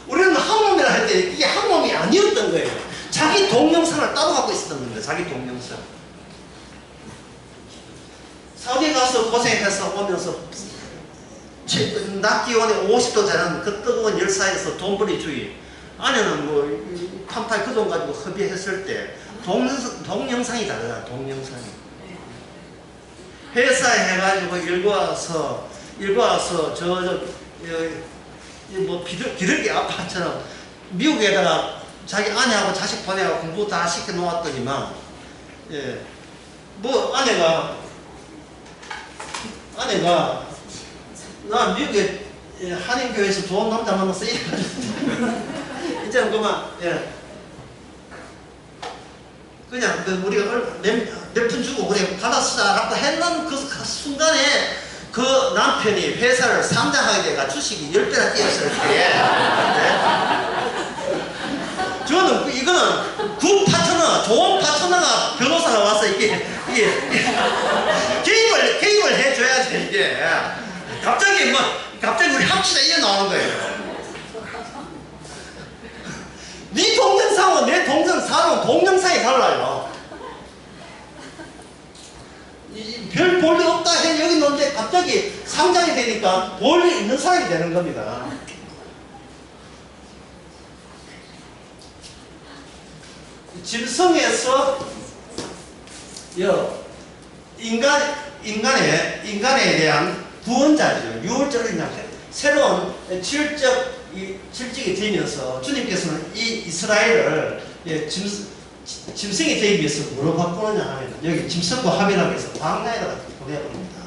S1: 우리는 항몸이라 할 때 이게 항몸이 아니었던 거예요. 자기 동영상을 따로 갖고 있었던 겁니다. 자기 동영상. 사우디 가서 고생해서 오면서 낮 기온에 50도 되는 그 뜨거운 열사에서 돈벌이주의 아내는 뭐 판팔 그 돈 가지고 허비했을 때 동영상이 다르다. 동영상이 회사에 해가지고 일고 와서 뭐 비둘기 아빠처럼 미국에다가 자기 아내하고 자식 보내고 공부 다 시켜 놓았더니만 예, 뭐 아내가 나 미국에 한인교회에서 좋은 남자 만나서 이래가지고 이제는 그만 예. 그냥 우리가 몇 푼 주고 그래 받아 쓰자라고 했는 그 순간에 그 남편이 회사를 상장하게 돼가 주식이 10배나 뛰었을 때 저는 이거는 굿 파트너, 좋은 파트너가 변호사가 와서 이게 개입을 해줘야지 이게 갑자기 우리 합치자 이래 나오는 거예요. 네 동영상은 내 동영상은 동영상이 달라요. 별 볼 일 없다 해 여기 있는데 갑자기 상장이 되니까 볼 일 있는 사람이 되는 겁니다. 짐승에서 인간에 대한 구원자죠. 유월절을 새로운 질적이 되면서 주님께서는 이 이스라엘을 짐승이 되기 위해서 뭐로 바꾸느냐 하면 여기 짐승과 합일하기 위해서 광야에다가 보내버립니다.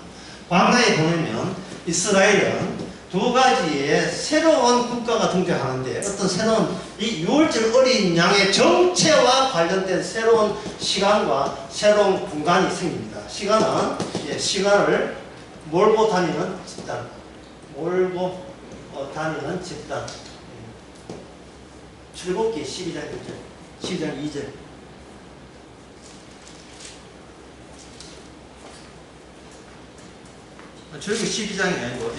S1: 광야에 보내면 이스라엘은 두 가지의 새로운 국가가 등장하는데 어떤 새로운 이 유월절 어린 양의 정체와 관련된 새로운 시간과 새로운 공간이 생깁니다. 시간을 몰고 다니는 집단, 출애굽기 12장 1절, 12장 2절. 출애굽기 12장이 아니고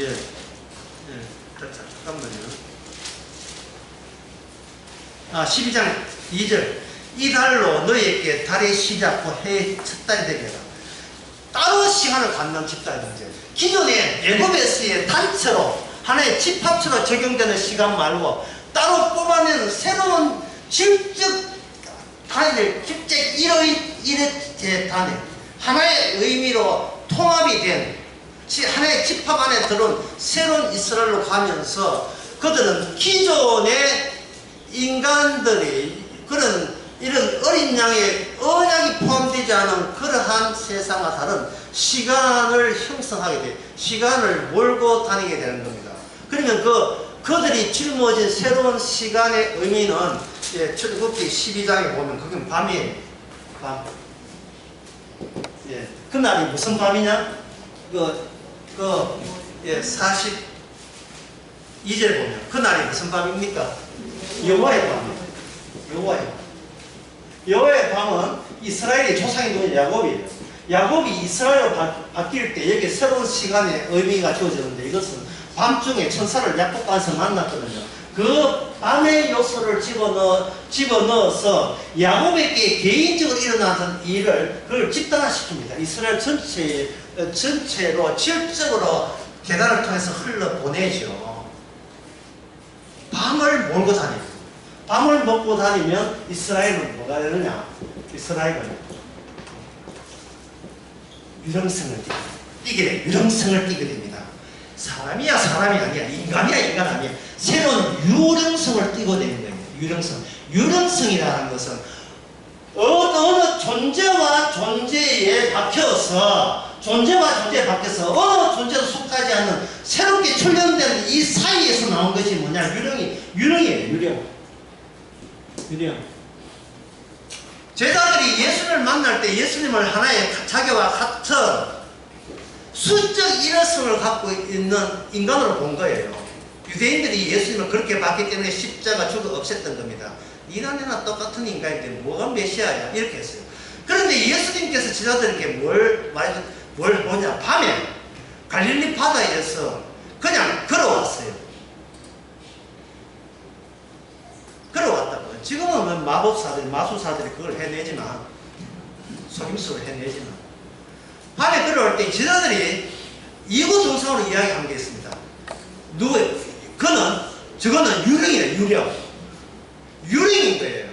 S1: 잠깐만요. 12장 2절. 이 달로 너희에게 달의 시작과 해의 첫 달이 되게 해라. 따로 시간을 갖는 집단이 문제예요. 기존의 애굽에서의 단체로 하나의 집합체로 적용되는 시간 말고 따로 뽑아내는 새로운 질적 단위를 집적 일의 단위 하나의 의미로 통합이 된 하나의 집합 안에 들어온 새로운 이스라엘로 가면서 그들은 기존의 인간들이 이런 어린 양의 언약이 포함되지 않은 그러한 세상과 다른 시간을 형성하게 돼 시간을 몰고 다니게 되는 겁니다. 그러면 그들이 짊어진 새로운 시간의 의미는 출애굽기 12장에 보면 그게 밤이에요. 밤. 그날이 무슨 밤이냐? 40 2절 보면 그날이 무슨 밤입니까? 여호와의 밤이에요. 여호와의 밤. 여호와의 밤은 이스라엘의 조상이 누군 야곱이에요. 야곱이 이스라엘로 바뀔 때 여기 새로운 시간의 의미가 주어지는데 이것은 밤중에 천사를 야곱간에서 만났거든요. 그 밤의 요소를 집어넣어서 야곱에게 개인적으로 일어나는 일을 그걸 집단화시킵니다. 이스라엘 전체로 질적으로 계단을 통해서 흘러보내죠. 밤을 몰고 다니고 밤을 먹고 다니면 이스라엘은 뭐가 되느냐? 이스라엘은 유령성을 띠게 돼. 유령성을 띠게 됩니다. 사람이야 사람이 아니야. 인간이야 인간 아니야. 새로운 유령성을 띠고 되는 거예요. 유령성. 유령성이라는 것은 어느 존재와 존재에 박혀서 어느 존재도 속하지 않는 새롭게 출현된 이 사이에서 나온 것이 뭐냐? 유령이에요. 유령. 제자들이 예수님을 만날 때 예수님을 하나의 자기와 같은 수적 일회성을 갖고 있는 인간으로 본 거예요. 유대인들이 예수님을 그렇게 봤기 때문에 십자가 죽어 없앴던 겁니다. 니나 똑같은 인간인데 뭐가 메시아야? 이렇게 했어요. 그런데 예수님께서 제자들에게 뭘 보냐? 밤에 갈릴리 바다에서 그냥 걸어왔어요. 걸어왔다고요. 지금은 마술사들이 그걸 해내지만, 속임수를 해내지만, 밤에 걸어올 때 제자들이 이구동성으로 이야기한 게 있습니다. 저거는 유령이에요. 유령인 거예요.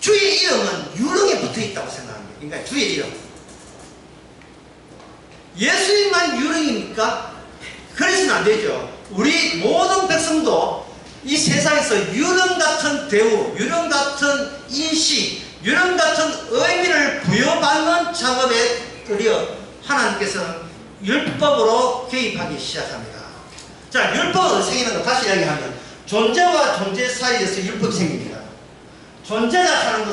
S1: 주의 이름은 유령에 붙어 있다고 생각하는 거예요. 그러니까 주의 이름. 예수님만 유령입니까? 그래서는 안 되죠. 우리 모든 백성도 이 세상에서 유령 같은 대우, 유령 같은 인식, 유령 같은 의미를 부여받는 작업에 드디어 하나님께서는 율법으로 개입하기 시작합니다. 자, 율법은 생기는 거 다시 이야기하면 존재와 존재 사이에서 율법이 생깁니다. 존재라 하는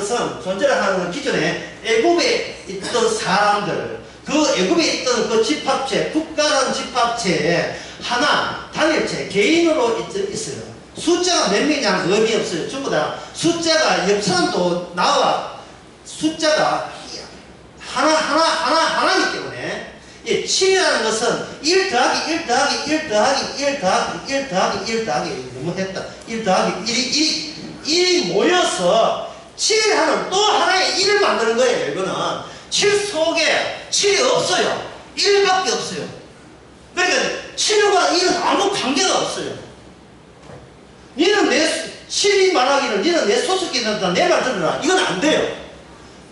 S1: 건 기존에 애굽에 있던 사람들, 그 애굽에 있던 그 집합체, 국가라는 집합체에 하나, 단일체, 개인으로 있어요. 숫자가 몇 명이냐는 의미 없어요. 전부 다 숫자가 옆 사람도 나와 숫자가 하나이기 때문에 7이라는 것은 1 더하기 1 더하기 1 더하기 1 더하기 1 더하기 1 더하기 너무 했다. 1 더하기 1이 모여서 7하는 또 하나의 1을 만드는 거예요. 이거는 7 속에 7이 없어요. 1밖에 없어요. 그러니까 7과 1은 아무 관계가 없어요. 니는 7이 말하기를 니는 내 소속이다 내 말 들으라. 이건 안 돼요.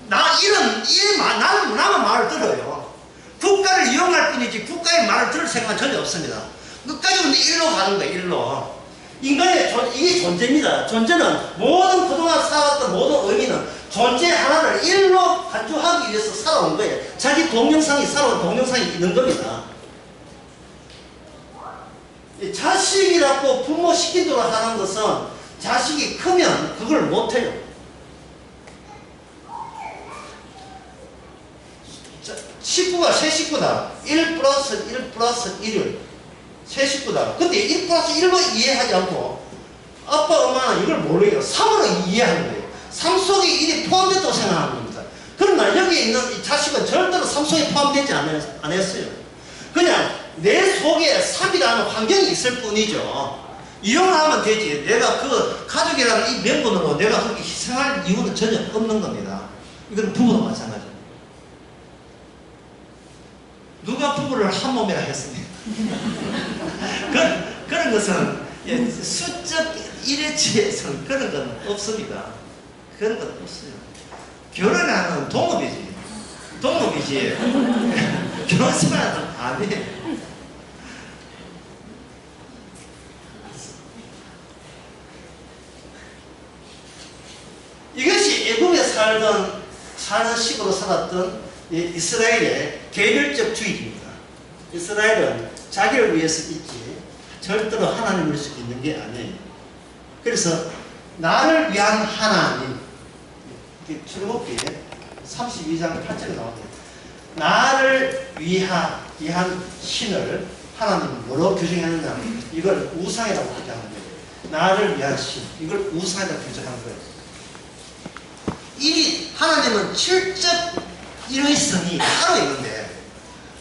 S1: 나만 말을 들어요. 국가를 이용할 뿐이지 국가의 말을 들을 생각은 전혀 없습니다. 끝까지 근데 일로 가는 거예요. 일로. 인간의 이게 존재입니다. 존재는 모든 그동안 살아왔던 모든 의미는 존재 하나를 일로 간주하기 위해서 살아온 거예요. 자기 동영상이 살아온 동영상이 있는 겁니다. 자식이라고 부모 시키도록 하는 것은 자식이 크면 그걸 못해요. 식구가 세 식구다. 1 플러스 1 플러스 1을 세 식구다. 근데 1 플러스 1로 이해하지 않고 아빠 엄마는 이걸 모르게요. 3으로 이해하는 거예요. 3 속에 1이 포함됐다고 생각하는 겁니다. 그러나 여기 있는 이 자식은 절대로 3 속에 포함되지 않았어요. 그냥 내 속에 3이라는 환경이 있을 뿐이죠. 이용을 하면 되지. 내가 그 가족이라는 이 명분으로 내가 그렇게 희생할 이유는 전혀 없는 겁니다. 이건 부부도 마찬가지입니다. 누가 부부를 한 몸이라 했습니까? 그런 것은 수적 일회치에서는 그런 건 없습니다. 그런 건 없어요. 결혼하는 동업이지. 결혼 생활은 아니에요. 이것이 애굽에 사는 식으로 살았던 이스라엘의 개별적 주의입니다. 이스라엘은 자기를 위해서 있지 절대로 하나님을 위해서 있는 게 아니에요. 그래서 나를 위한 하나님, 출애굽기 32장 8절에 나오네요. 나를 위한 신을 하나님은 뭐로 규정했느냐? 이걸 우상이라고 규정하는 거예요. 나를 위한 신, 이걸 우상이라고 규정하는 거예요. 이 하나님은 칠적 일의성이 따로 있는데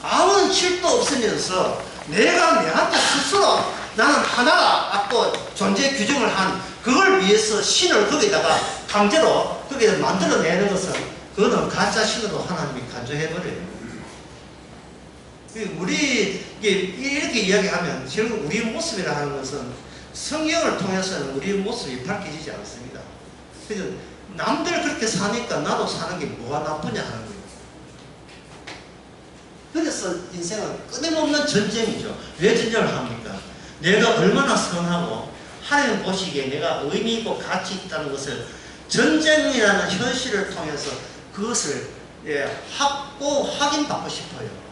S1: 아무런 칠도 없으면서 내가 내한테 스스로 나는 하나가 앞고 존재 규정을 한 그걸 위해서 신을 거기다가 강제로 거기에 만들어내는 것은 그거는 가짜 신으로 하나님이 간주해버려요. 우리 이렇게 이야기하면 결국 우리 모습이라 하는 것은 성경을 통해서는 우리 모습이 밝혀지지 않습니다. 그래서 남들 그렇게 사니까 나도 사는 게 뭐가 나쁘냐 하는 거예요. 그래서 인생은 끊임없는 전쟁이죠. 왜 전쟁을 합니까? 내가 얼마나 선하고 하나님 보시기에 내가 의미 있고 가치 있다는 것을 전쟁이라는 현실을 통해서 그것을 확인받고 싶어요.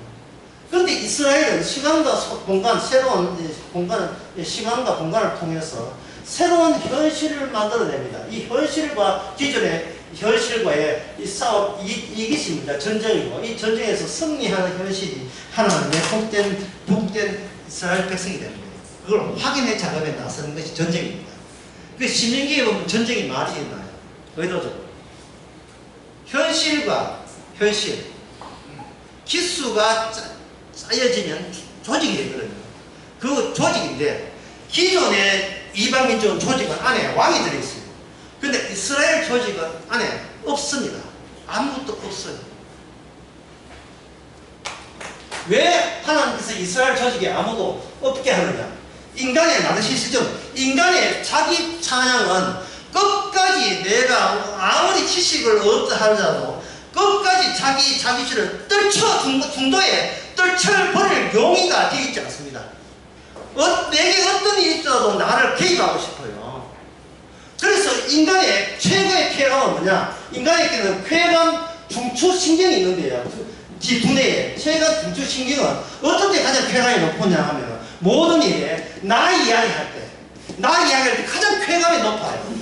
S1: 그런데 이스라엘은 시간과 공간, 새로운 공간, 시간과 공간을 통해서 새로운 현실을 만들어냅니다. 이 현실과 기존의 현실과의 이 싸움, 이것입니다. 전쟁이고, 이 전쟁에서 승리하는 현실이 하나님의 복된 이스라엘 백성이 되는 거예요. 그걸 확인의 작업에 나서는 것이 전쟁입니다. 그 신명기에 보면 전쟁이 많이 있나요? 의도적으로. 현실과 현실. 기수가 쌓여지면 조직이 되거든요. 그 조직인데, 기존의 이방민족은 조직은 안에 왕이 들어있어요. 근데 이스라엘 조직은 안에 없습니다. 아무것도 없어요. 왜 하나님께서 이스라엘 조직에 아무도 없게 하느냐? 인간의 나르시시즘, 인간의 자기 찬양은 끝까지 내가 아무리 지식을 얻다 하더라도 끝까지 자기 자기주를 중도에 떨쳐버릴 용의가 되어 있지 않습니다. 내게 어떤 일이 있더라도 나를 개입하고 싶어요. 그래서 인간의 최고의 쾌감은 뭐냐? 인간에게는 쾌감 중추신경이 있는데요. 뒷두뇌에 최고 중추신경은 어떤 때 가장 쾌감이 높으냐 하면 모든 일에 나 이야기할 때 가장 쾌감이 높아요.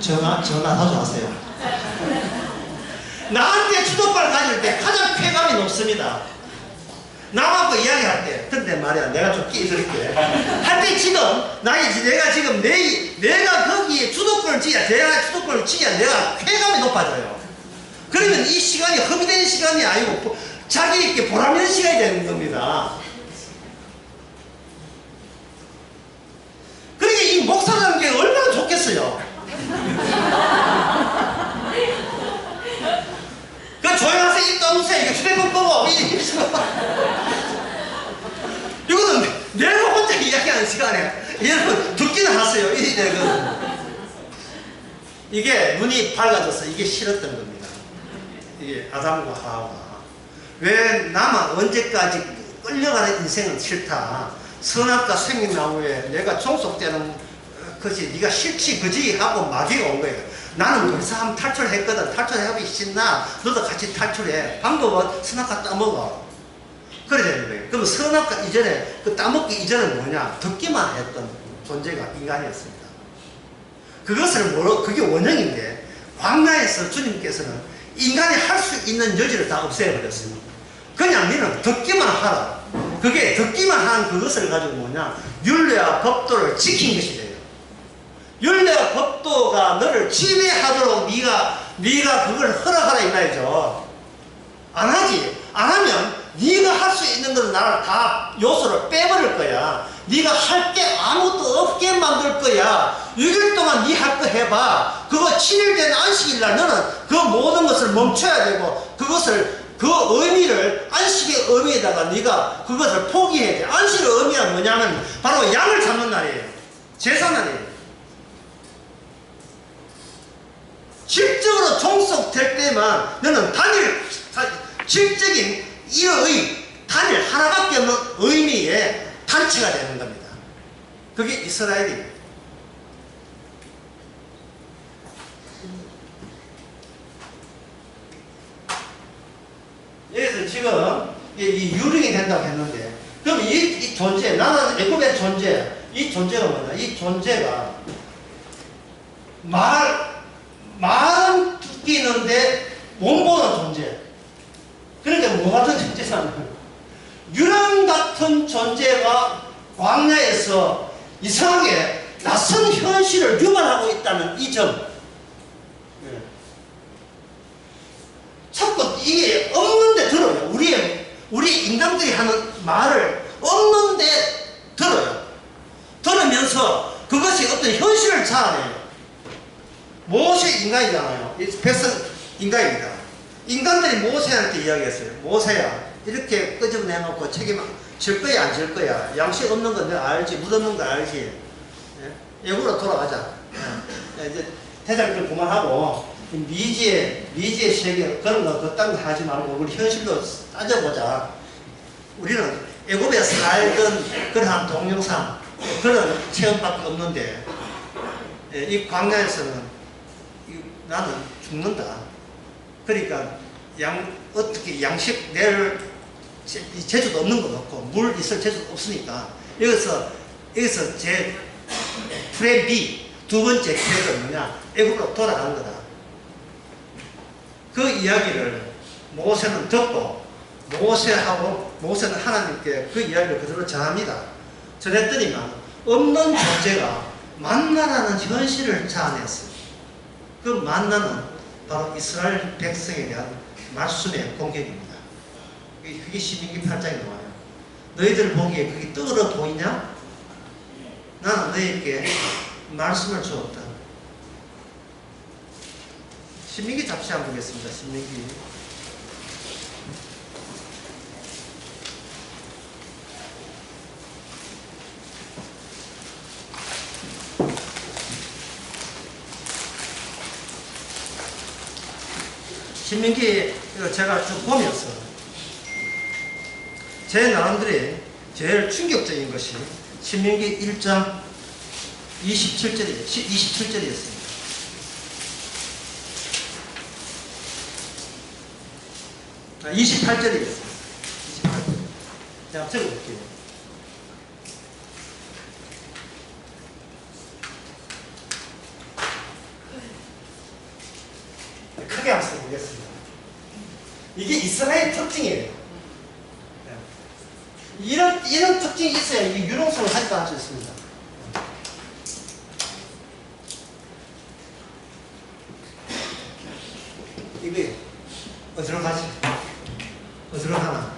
S1: 전화 자주 하세요. 나한테 주도권을 가질 때 가장 쾌감이 높습니다. 남하고 이야기할 때. 근데 말이야, 내가 좀 끼어들게 할 때 지금 내가 지금 내가 거기에 주도권을 쥐야, 내가 주도권을 쥐야 내가 쾌감이 높아져요. 그러면 이 시간이 허비되는 시간이 아니고 자기 있게 보람 있는 시간이 되는 겁니다. 그러니까 이 목사라는 게 얼마나 좋겠어요. 그 조용하세요. 입 떠무세요. 이거 휴대폰 끄고 이거는 내가 혼자 이야기하는 시간에 여러분 듣기는 하세요. 이게 눈이 밝아져서 이게 싫었던 겁니다. 이게 아담과 하와가 왜 나만 언제까지 끌려가는 인생은 싫다. 선악과 생명나무에 내가 종속되는 것이 네가 싫지 그지 하고 마귀가 온 거예요. 나는 벌써 한번 탈출했거든. 탈출하기 싫나? 너도 같이 탈출해. 방법은 선악과 따먹어. 그래 되는 거예요. 그럼 선악과 이전에 그 따먹기 이전은 뭐냐? 듣기만 했던 존재가 인간이었습니다. 그것을 그게 원형인데 광야에서 주님께서는 인간이 할 수 있는 여지를 다 없애버렸습니다. 그냥 너는 듣기만 하라. 그게 듣기만 한 그것을 가지고 뭐냐? 율례와 법도를 지킨 것이 돼요. 율례와 법도가 너를 지배하도록 네가 그걸 허락하라 이 말이죠. 안 하지. 안 하면 네가 할 수 있는 것은 나를 다 요소를 빼버릴 거야. 네가 할 게 아무것도 없게 만들 거야. 6일 동안 네 할 거 해봐. 그거 7일 된 안식일 날 너는 그 모든 것을 멈춰야 되고 그 의미를 안식의 의미에다가 네가 그것을 포기해야 돼. 안식의 의미가 뭐냐면 바로 양을 잡는 날이에요. 제사날이에요. 질적으로 종속될 때만 너는 질적인 이의 단일 하나밖에 없는 의미의 단체가 되는 겁니다. 그게 이스라엘입니다. 여기서 지금 이 유령이 된다고 했는데 그럼 이 존재, 나는 애굽의 존재, 이 존재가 뭐냐? 이 존재가 말은 듣기는데 못 보는 존재. 그러니까 뭐 같은 존재냐면 유령 같은 존재가 광야에서 이상하게 낯선 현실을 유발하고 있다는 이 점. 자꾸 이게 없는데 들어요. 우리 인간들이 하는 말을 없는데 들어요. 들으면서 그것이 어떤 현실을 자아내요. 모세 인간이잖아요. 백성 인간입니다. 인간들이 모세한테 이야기했어요. 모세야, 이렇게 끄집어내놓고 책임질 거야 안 질 거야? 양식 없는 건 내가 알지, 물 없는 거 알지. 애국으로 돌아가자. 이제 대장들 그만하고 미지의 세계 그런 거 그딴 거 하지 말고 우리 현실로 따져보자. 우리는 애국에 살던 그러한 동영상 그런 체험밖에 없는데 이 광야에서는 나는 죽는다. 그러니까 어떻게 양식 낼 재주도 없는 건 없고 물 있을 재주도 없으니까 여기서 제 프레임 B 두 번째 계획은 뭐냐? 애국으로 돌아가는 거다. 그 이야기를 모세는 듣고 모세는 하나님께 그 이야기를 그대로 전합니다. 전했더니만 없는 존재가 만나라는 현실을 자아냈어요. 그 만나는 바로 이스라엘 백성에 대한 말씀의 공격입니다. 그게 신명기 8장에 나와요. 너희들 보기에 그게 떨어 보이냐? 나는 너희에게 말씀을 주었다. 신명기 잡지 한번 보겠습니다. 신명기. 신명기 제가 좀 보면서 제 나름대로 제일 충격적인 것이 신명기 1장 27절이었습니다. 아, 28절이었습니다. 28절. 제가 적어볼게요. 크게 한번 써보겠습니다. 이게 이스라엘 특징이에요. 이런 특징이 있어야 이 유롱성을 활동할 수 있습니다. 이게 어디로 가지? 어디로 가나?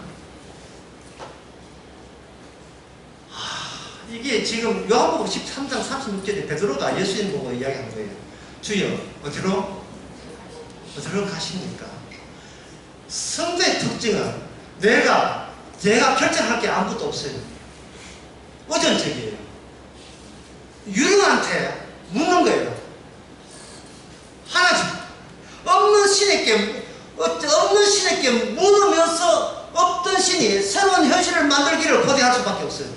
S1: 이게 지금 요한복음 13장 36절에 베드로가 예수님 보고 이야기한 거예요. 주여 어디로 가십니까? 성도의 특징은 제가 결정할 게 아무것도 없어요. 의존적이에요. 유령한테 묻는 거예요. 하나님 없는 신에게 물으면서 없던 신이 새로운 현실을 만들기를 고대할 수밖에 없어요.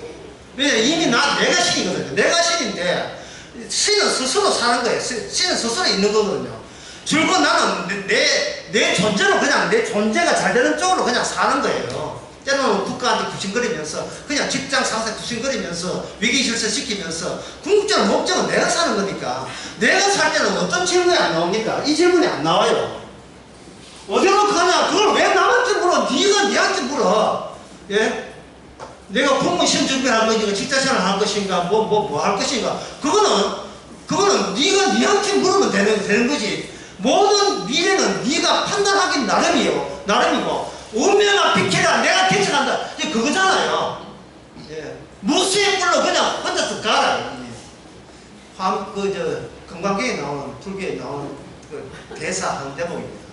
S1: 왜냐면 이미 내가 신이거든요. 내가 신인데 신은 스스로 사는 거예요. 신은 스스로 있는 거거든요. 줄곧 나는 내 존재로 그냥 내 존재가 잘 되는 쪽으로 그냥 사는 거예요. 때로는 국가한테 구신거리면서 그냥 직장 상사에 구신거리면서 위기질서 시키면서 궁극적인 목적은 내가 사는 거니까 내가 살 때는 어떤 질문이 안 나옵니까? 이 질문이 안 나와요. 어디로 가냐? 그걸 왜 남한테 물어? 네가 니한테 물어. 예? 내가 공무원 시험 준비를 할 것인가, 직장생활을 할 것인가, 뭐 할 것인가. 그거는 네가 니한테 물으면 되는 거지. 모든 미래는 네가 판단하기 나름이고 운명아 비켜라 내가 결정한다. 이게 그거잖아요. 예. 무수의 뿔로 그냥 혼자서 가라. 금강경에 나오는 불교에 나오는 그 대사 한 대목입니다.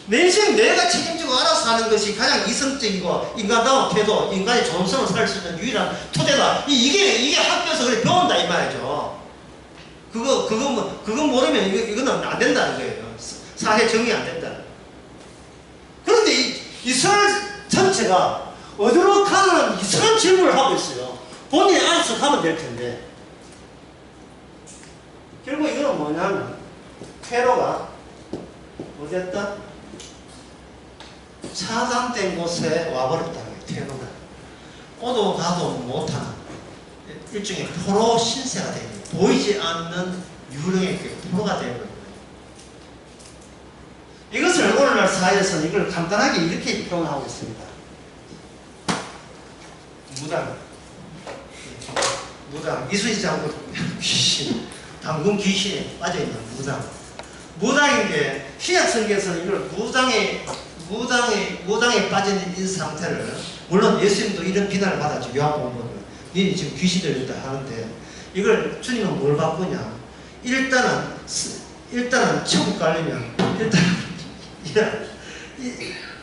S1: 내 인생 내가 책임지고 알아서 하는 것이 가장 이성적이고 인간다운 태도, 인간의 존엄성을 살 수 있는 유일한 토대다. 이게 학교에서 그래 배운다 이 말이죠. 그거 모르면 이거는 안 된다는 거예요. 사회 정의 안 된다. 그런데 이스라엘 전체가 어디로 가는 이상한 질문을 하고 있어요. 본인이 알아서 가면 될 텐데. 결국 이거는 뭐냐면 페로가 어쨌든 차단된 곳에 와버렸다는 거예요. 페로가 오도 가도 못하는 일종의 포로 신세가 되는 거예요. 보이지 않는 유령의 포로가 되는 거예요. 이것을 오늘날 사회에서는 이걸 간단하게 이렇게 표현하고 있습니다. 무당 이순신 장군 귀신, 당군 귀신에 빠져있는 무당인데 신약 성경에서는 이걸 무당에 빠진 이 상태를, 물론 예수님도 이런 비난을 받았죠. 요한복음 보면 너희 지금 귀신 들렸다 하는데, 이걸 주님은 뭘 바꾸냐? 일단은 천국 가려면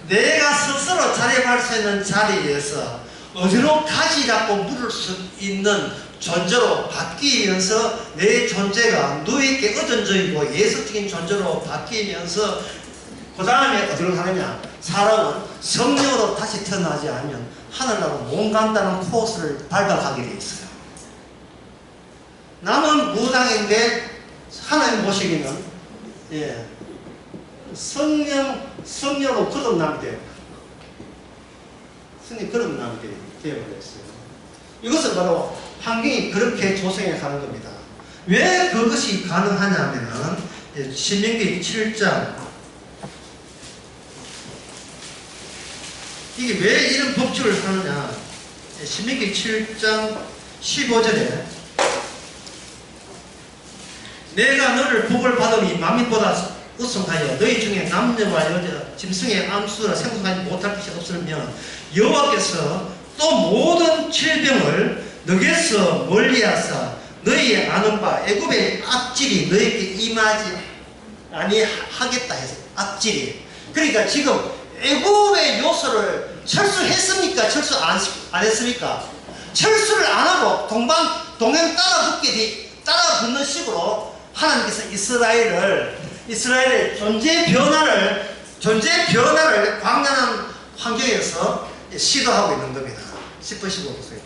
S1: 내가 스스로 자립할 수 있는 자리에서 어디로 가지 잡고 물을 수 있는 존재로 바뀌면서 내 존재가 누에게 의존적이고 예수적인 존재로 바뀌면서 그 다음에 어디로 가느냐? 사람은 성령으로 다시 태어나지 않으면 하늘나라로 못 간다는 코스를 밟아가게 돼 있어요. 남은 무당인데 하나님 보시기는 성령으로 거듭나게 돼요. 성령 거듭나게 되어버렸어요. 이것은 바로 환경이 그렇게 조성해 가는 겁니다. 왜 그것이 가능하냐면은 신명기 7장, 이게 왜 이런 법칙을 하느냐? 신명기 7장 15절에 내가 너를 복을 받으니 만민보다 우승하여 너희 중에 남녀와 여자 짐승의 암수라 생성하지 못할 것이 없으면 여호와께서 또 모든 질병을 너에게서 멀리하사 너희의 아는 바 애굽의 악질이 너에게 임하지 아니하겠다 해서, 악질이, 그러니까 지금 애굽의 요소를 철수했습니까? 철수 안 했습니까? 철수를 안 하고 동행 따라 붙는 식으로 하나님께서 이스라엘의 존재 변화를 광란한 환경에서 시도하고 있는 겁니다. 10분 15분 보세요.